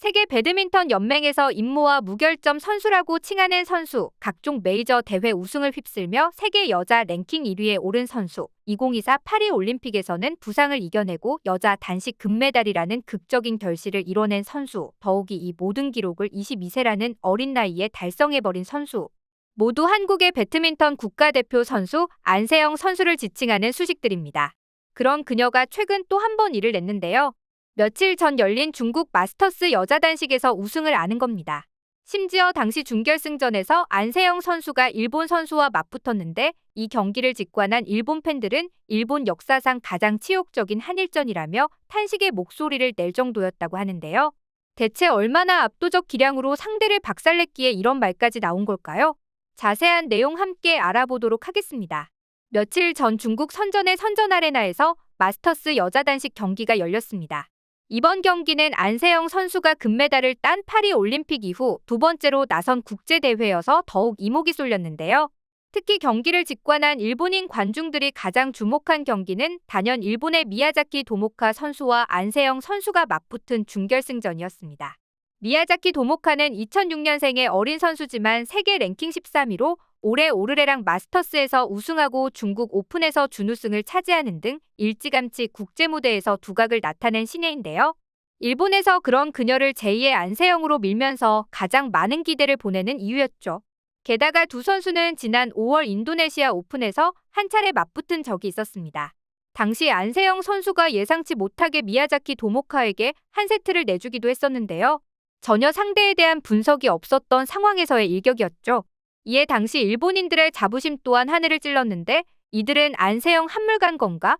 세계 배드민턴 연맹에서 임무와 무결점 선수라고 칭하는 선수, 각종 메이저 대회 우승을 휩쓸며 세계 여자 랭킹 1위에 오른 선수, 2024 파리 올림픽에서는 부상을 이겨내고 여자 단식 금메달이라는 극적인 결실을 이뤄낸 선수, 더욱이 이 모든 기록을 22세라는 어린 나이에 달성해버린 선수. 모두 한국의 배드민턴 국가대표 선수 안세영 선수를 지칭하는 수식들입니다. 그런 그녀가 최근 또 한 번 일을 냈는데요. 며칠 전 열린 중국 마스터스 여자 단식에서 우승을 아는 겁니다. 심지어 당시 준결승전에서 안세영 선수가 일본 선수와 맞붙었는데 이 경기를 직관한 일본 팬들은 일본 역사상 가장 치욕적인 한일전이라며 탄식의 목소리를 낼 정도였다고 하는데요. 대체 얼마나 압도적 기량으로 상대를 박살냈기에 이런 말까지 나온 걸까요? 자세한 내용 함께 알아보도록 하겠습니다. 며칠 전 중국 선전의 선전 아레나에서 마스터스 여자 단식 경기가 열렸습니다. 이번 경기는 안세영 선수가 금메달을 딴 파리 올림픽 이후 두 번째로 나선 국제대회여서 더욱 이목이 쏠렸는데요. 특히 경기를 직관한 일본인 관중들이 가장 주목한 경기는 단연 일본의 미야자키 도모카 선수와 안세영 선수가 맞붙은 준결승전이었습니다. 미야자키 도모카는 2006년생의 어린 선수지만 세계 랭킹 13위로 올해 오르레랑 마스터스에서 우승하고 중국 오픈에서 준우승을 차지하는 등 일찌감치 국제 무대에서 두각을 나타낸 신예인데요. 일본에서 그런 그녀를 제2의 안세영으로 밀면서 가장 많은 기대를 보내는 이유였죠. 게다가 두 선수는 지난 5월 인도네시아 오픈에서 한 차례 맞붙은 적이 있었습니다. 당시 안세영 선수가 예상치 못하게 미야자키 도모카에게 한 세트를 내주기도 했었는데요. 전혀 상대에 대한 분석이 없었던 상황에서의 일격이었죠. 이에 당시 일본인들의 자부심 또한 하늘을 찔렀는데 이들은 안세영 한물 간 건가?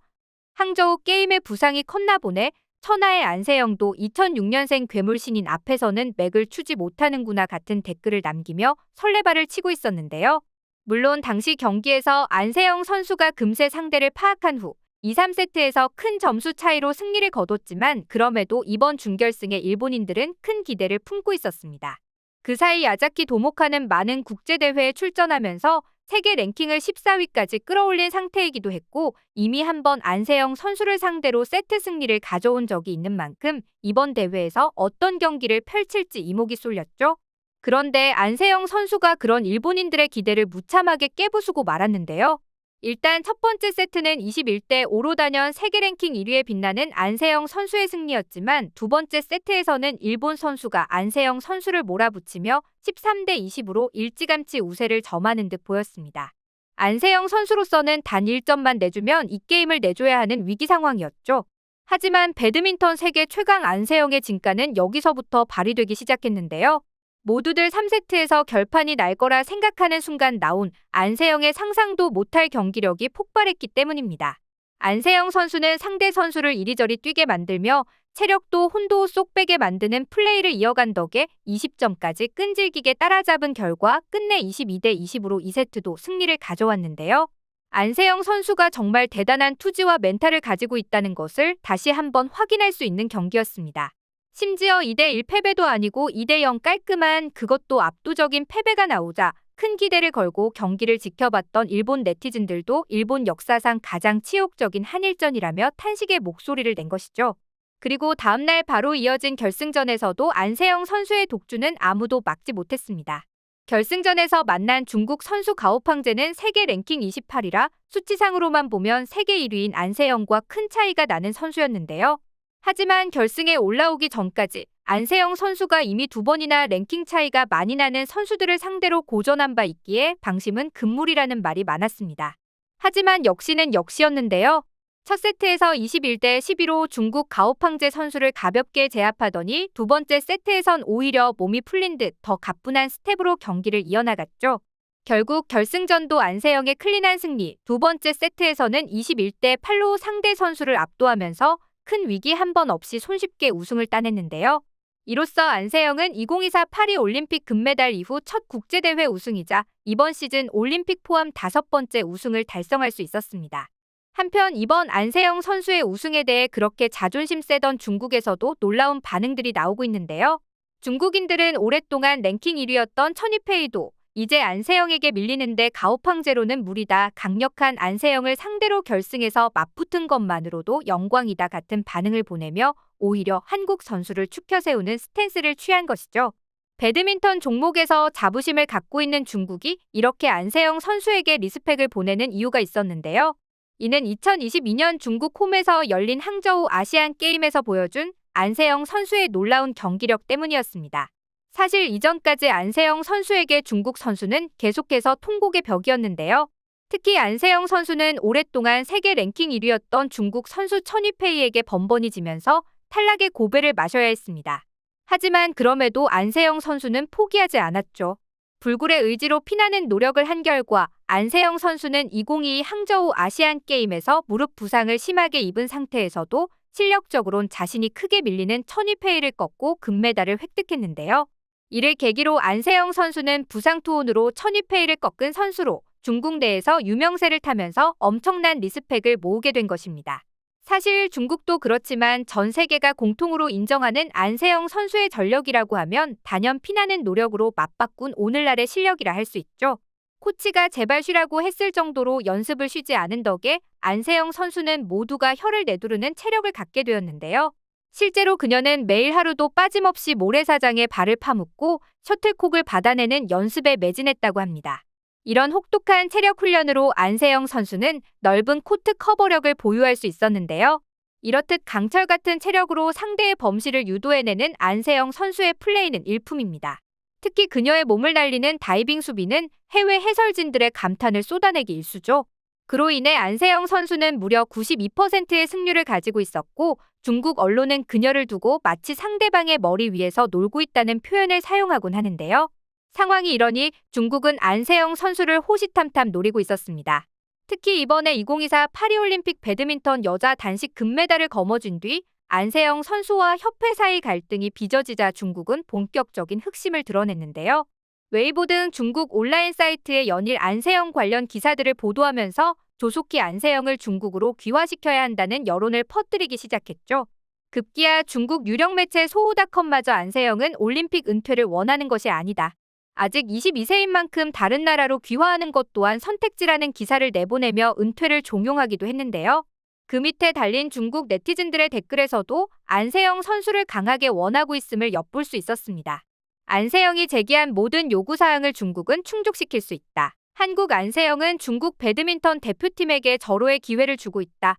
항저우 게임의 부상이 컸나 보네. 천하의 안세영도 2006년생 괴물신인 앞에서는 맥을 추지 못하는구나 같은 댓글을 남기며 설레발을 치고 있었는데요. 물론 당시 경기에서 안세영 선수가 금세 상대를 파악한 후 2, 3세트에서 큰 점수 차이로 승리를 거뒀지만 그럼에도 이번 준결승에 일본인들은 큰 기대를 품고 있었습니다. 그 사이 야자키 도모카는 많은 국제대회에 출전하면서 세계 랭킹을 14위까지 끌어올린 상태이기도 했고 이미 한번 안세영 선수를 상대로 세트 승리를 가져온 적이 있는 만큼 이번 대회에서 어떤 경기를 펼칠지 이목이 쏠렸죠. 그런데 안세영 선수가 그런 일본인들의 기대를 무참하게 깨부수고 말았는데요. 일단 첫 번째 세트는 21대 5로 단연 세계 랭킹 1위에 빛나는 안세영 선수의 승리였지만 두 번째 세트에서는 일본 선수가 안세영 선수를 몰아붙이며 13대 20으로 일찌감치 우세를 점하는 듯 보였습니다. 안세영 선수로서는 단 1점만 내주면 이 게임을 내줘야 하는 위기 상황이었죠. 하지만 배드민턴 세계 최강 안세영의 진가는 여기서부터 발휘되기 시작했는데요. 모두들 3세트에서 결판이 날 거라 생각하는 순간 나온 안세영의 상상도 못할 경기력이 폭발했기 때문입니다. 안세영 선수는 상대 선수를 이리저리 뛰게 만들며 체력도 혼도 쏙 빼게 만드는 플레이를 이어간 덕에 20점까지 끈질기게 따라잡은 결과 끝내 22대 20으로 2세트도 승리를 가져왔는데요. 안세영 선수가 정말 대단한 투지와 멘탈을 가지고 있다는 것을 다시 한번 확인할 수 있는 경기였습니다. 심지어 2대1 패배도 아니고 2대0 깔끔한 그것도 압도적인 패배가 나오자 큰 기대를 걸고 경기를 지켜봤던 일본 네티즌들도 일본 역사상 가장 치욕적인 한일전이라며 탄식의 목소리를 낸 것이죠. 그리고 다음날 바로 이어진 결승전에서도 안세영 선수의 독주는 아무도 막지 못했습니다. 결승전에서 만난 중국 선수 가오팡제는 세계 랭킹 28이라 수치상으로만 보면 세계 1위인 안세영과 큰 차이가 나는 선수였는데요. 하지만 결승에 올라오기 전까지 안세영 선수가 이미 두 번이나 랭킹 차이가 많이 나는 선수들을 상대로 고전한 바 있기에 방심은 금물이라는 말이 많았습니다. 하지만 역시는 역시였는데요. 첫 세트에서 21대 11로 중국 가오팡제 선수를 가볍게 제압하더니 두 번째 세트에선 오히려 몸이 풀린 듯 더 가뿐한 스텝으로 경기를 이어나갔죠. 결국 결승전도 안세영의 클린한 승리, 두 번째 세트에서는 21대 8로 상대 선수를 압도하면서 큰 위기 한 번 없이 손쉽게 우승을 따냈는데요. 이로써 안세영은 2024 파리 올림픽 금메달 이후 첫 국제대회 우승이자 이번 시즌 올림픽 포함 5번째 우승을 달성할 수 있었습니다. 한편 이번 안세영 선수의 우승에 대해 그렇게 자존심 세던 중국에서도 놀라운 반응들이 나오고 있는데요. 중국인들은 오랫동안 랭킹 1위였던 천이페이도 이제 안세영에게 밀리는데 가오팡제로는 무리다. 강력한 안세영을 상대로 결승에서 맞붙은 것만으로도 영광이다 같은 반응을 보내며 오히려 한국 선수를 추켜 세우는 스탠스를 취한 것이죠. 배드민턴 종목에서 자부심을 갖고 있는 중국이 이렇게 안세영 선수에게 리스펙을 보내는 이유가 있었는데요. 이는 2022년 중국 홈에서 열린 항저우 아시안게임에서 보여준 안세영 선수의 놀라운 경기력 때문이었습니다. 사실 이전까지 안세영 선수에게 중국 선수는 계속해서 통곡의 벽이었는데요. 특히 안세영 선수는 오랫동안 세계 랭킹 1위였던 중국 선수 천이페이에게 번번이 지면서 탈락의 고배를 마셔야 했습니다. 하지만 그럼에도 안세영 선수는 포기하지 않았죠. 불굴의 의지로 피나는 노력을 한 결과 안세영 선수는 2022 항저우 아시안게임에서 무릎 부상을 심하게 입은 상태에서도 실력적으론 자신이 크게 밀리는 천이페이를 꺾고 금메달을 획득했는데요. 이를 계기로 안세영 선수는 부상 투혼으로 천이페이를 꺾은 선수로 중국 내에서 유명세를 타면서 엄청난 리스펙을 모으게 된 것입니다. 사실 중국도 그렇지만 전 세계가 공통으로 인정하는 안세영 선수의 전력이라고 하면 단연 피나는 노력으로 맞바꾼 오늘날의 실력이라 할 수 있죠. 코치가 제발 쉬라고 했을 정도로 연습을 쉬지 않은 덕에 안세영 선수는 모두가 혀를 내두르는 체력을 갖게 되었는데요. 실제로 그녀는 매일 하루도 빠짐없이 모래사장에 발을 파묻고 셔틀콕을 받아내는 연습에 매진했다고 합니다. 이런 혹독한 체력 훈련으로 안세영 선수는 넓은 코트 커버력을 보유할 수 있었는데요. 이렇듯 강철 같은 체력으로 상대의 범실을 유도해내는 안세영 선수의 플레이는 일품입니다. 특히 그녀의 몸을 날리는 다이빙 수비는 해외 해설진들의 감탄을 쏟아내기 일쑤죠. 그로 인해 안세영 선수는 무려 92%의 승률을 가지고 있었고 중국 언론은 그녀를 두고 마치 상대방의 머리 위에서 놀고 있다는 표현을 사용하곤 하는데요. 상황이 이러니 중국은 안세영 선수를 호시탐탐 노리고 있었습니다. 특히 이번에 2024 파리올림픽 배드민턴 여자 단식 금메달을 거머쥔 뒤 안세영 선수와 협회 사이 갈등이 빚어지자 중국은 본격적인 흑심을 드러냈는데요. 웨이보 등 중국 온라인 사이트에 연일 안세영 관련 기사들을 보도하면서 조속히 안세영을 중국으로 귀화시켜야 한다는 여론을 퍼뜨리기 시작했죠. 급기야 중국 유력 매체 소우닷컴마저 안세영은 올림픽 은퇴를 원하는 것이 아니다. 아직 22세인 만큼 다른 나라로 귀화하는 것 또한 선택지라는 기사를 내보내며 은퇴를 종용하기도 했는데요. 그 밑에 달린 중국 네티즌들의 댓글에서도 안세영 선수를 강하게 원하고 있음을 엿볼 수 있었습니다. 안세영이 제기한 모든 요구사항을 중국은 충족시킬 수 있다. 한국 안세영은 중국 배드민턴 대표팀에게 절호의 기회를 주고 있다.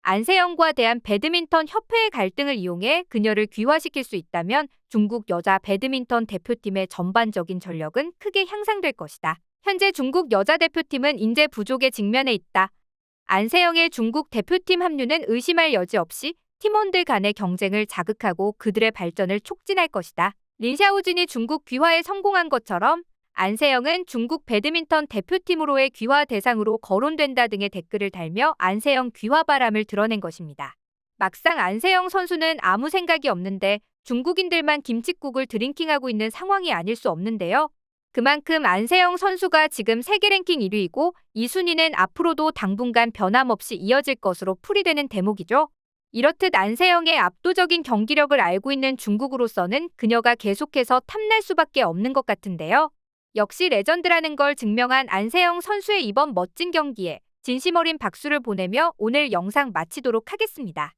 안세영과 대한 배드민턴 협회의 갈등을 이용해 그녀를 귀화시킬 수 있다면 중국 여자 배드민턴 대표팀의 전반적인 전력은 크게 향상될 것이다. 현재 중국 여자 대표팀은 인재 부족에 직면해 있다. 안세영의 중국 대표팀 합류는 의심할 여지 없이 팀원들 간의 경쟁을 자극하고 그들의 발전을 촉진할 것이다. 린샤오진이 중국 귀화에 성공한 것처럼 안세영은 중국 배드민턴 대표팀으로의 귀화 대상으로 거론된다 등의 댓글을 달며 안세영 귀화 바람을 드러낸 것입니다. 막상 안세영 선수는 아무 생각이 없는데 중국인들만 김칫국을 드링킹하고 있는 상황이 아닐 수 없는데요. 그만큼 안세영 선수가 지금 세계 랭킹 1위이고 이 순위는 앞으로도 당분간 변함없이 이어질 것으로 풀이되는 대목이죠. 이렇듯 안세영의 압도적인 경기력을 알고 있는 중국으로서는 그녀가 계속해서 탐날 수밖에 없는 것 같은데요. 역시 레전드라는 걸 증명한 안세영 선수의 이번 멋진 경기에 진심 어린 박수를 보내며 오늘 영상 마치도록 하겠습니다.